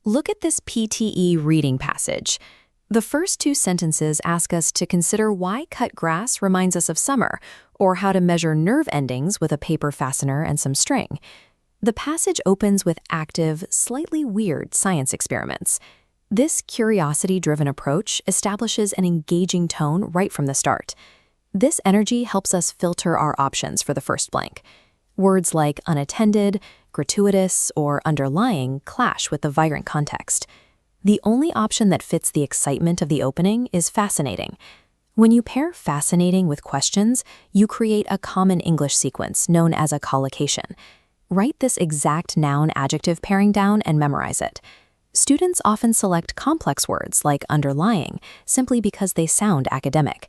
Look at this PTE reading passage. The first two sentences ask us to consider why cut grass reminds us of summer, or how to measure nerve endings with a paper fastener and some string. The passage opens with active, slightly weird science experiments. This curiosity-driven approach establishes an engaging tone right from the start. This energy helps us filter our options for the first blank. Words like unattended, gratuitous, or underlying clash with the vibrant context. The only option that fits the excitement of the opening is fascinating. When you pair fascinating with questions, you create a common English sequence known as a collocation. Write this exact noun-adjective pairing down and memorize it. Students often select complex words like underlying simply because they sound academic.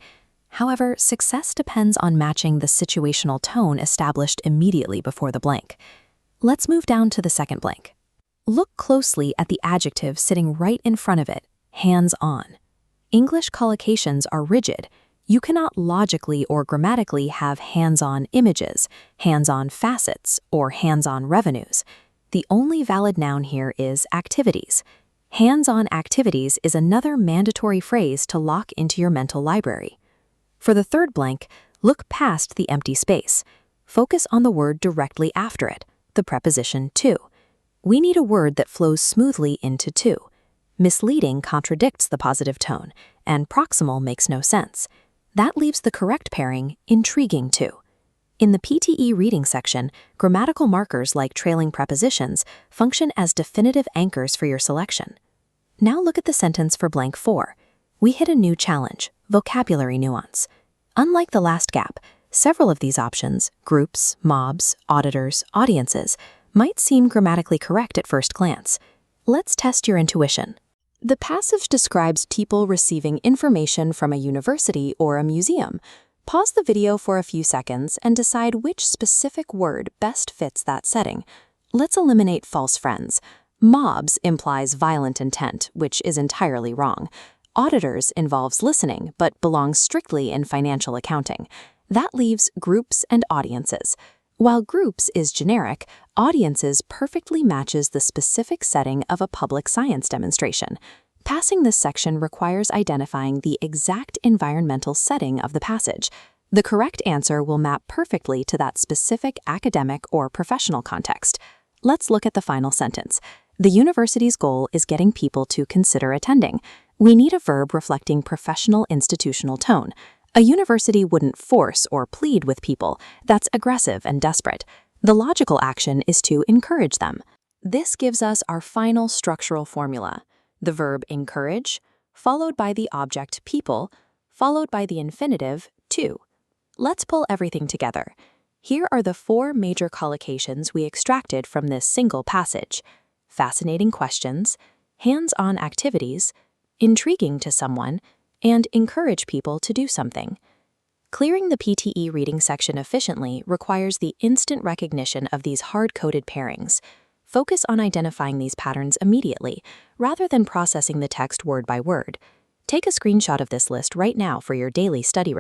However, success depends on matching the situational tone established immediately before the blank. Let's move down to the second blank. Look closely at the adjective sitting right in front of it, hands-on. English collocations are rigid. You cannot logically or grammatically have hands-on images, hands-on facets, or hands-on revenues. The only valid noun here is activities. Hands-on activities is another mandatory phrase to lock into your mental library. For the third blank, look past the empty space. Focus on the word directly after it, the preposition to. We need a word that flows smoothly into to. Misleading contradicts the positive tone, and proximal makes no sense. That leaves the correct pairing, intriguing to. In the PTE reading section, grammatical markers like trailing prepositions function as definitive anchors for your selection. Now look at the sentence for blank 4. We hit a new challenge, vocabulary nuance. Unlike the last gap, several of these options, groups, mobs, auditors, audiences, might seem grammatically correct at first glance. Let's test your intuition. The passage describes people receiving information from a university or a museum. Pause the video for a few seconds and decide which specific word best fits that setting. Let's eliminate false friends. Mobs implies violent intent, which is entirely wrong. Auditors involves listening, but belongs strictly in financial accounting. That leaves groups and audiences. While groups is generic, audiences perfectly matches the specific setting of a public science demonstration. Passing this section requires identifying the exact environmental setting of the passage. The correct answer will map perfectly to that specific academic or professional context. Let's look at the final sentence. The university's goal is getting people to consider attending. We need a verb reflecting professional institutional tone. A university wouldn't force or plead with people. That's aggressive and desperate. The logical action is to encourage them. This gives us our final structural formula. The verb encourage, followed by the object people, followed by the infinitive to. Let's pull everything together. Here are the 4 major collocations we extracted from this single passage. Fascinating questions, hands-on activities, intriguing to someone, and encourage people to do something. Clearing the PTE reading section efficiently requires the instant recognition of these hard-coded pairings. Focus on identifying these patterns immediately, rather than processing the text word by word. Take a screenshot of this list right now for your daily study review.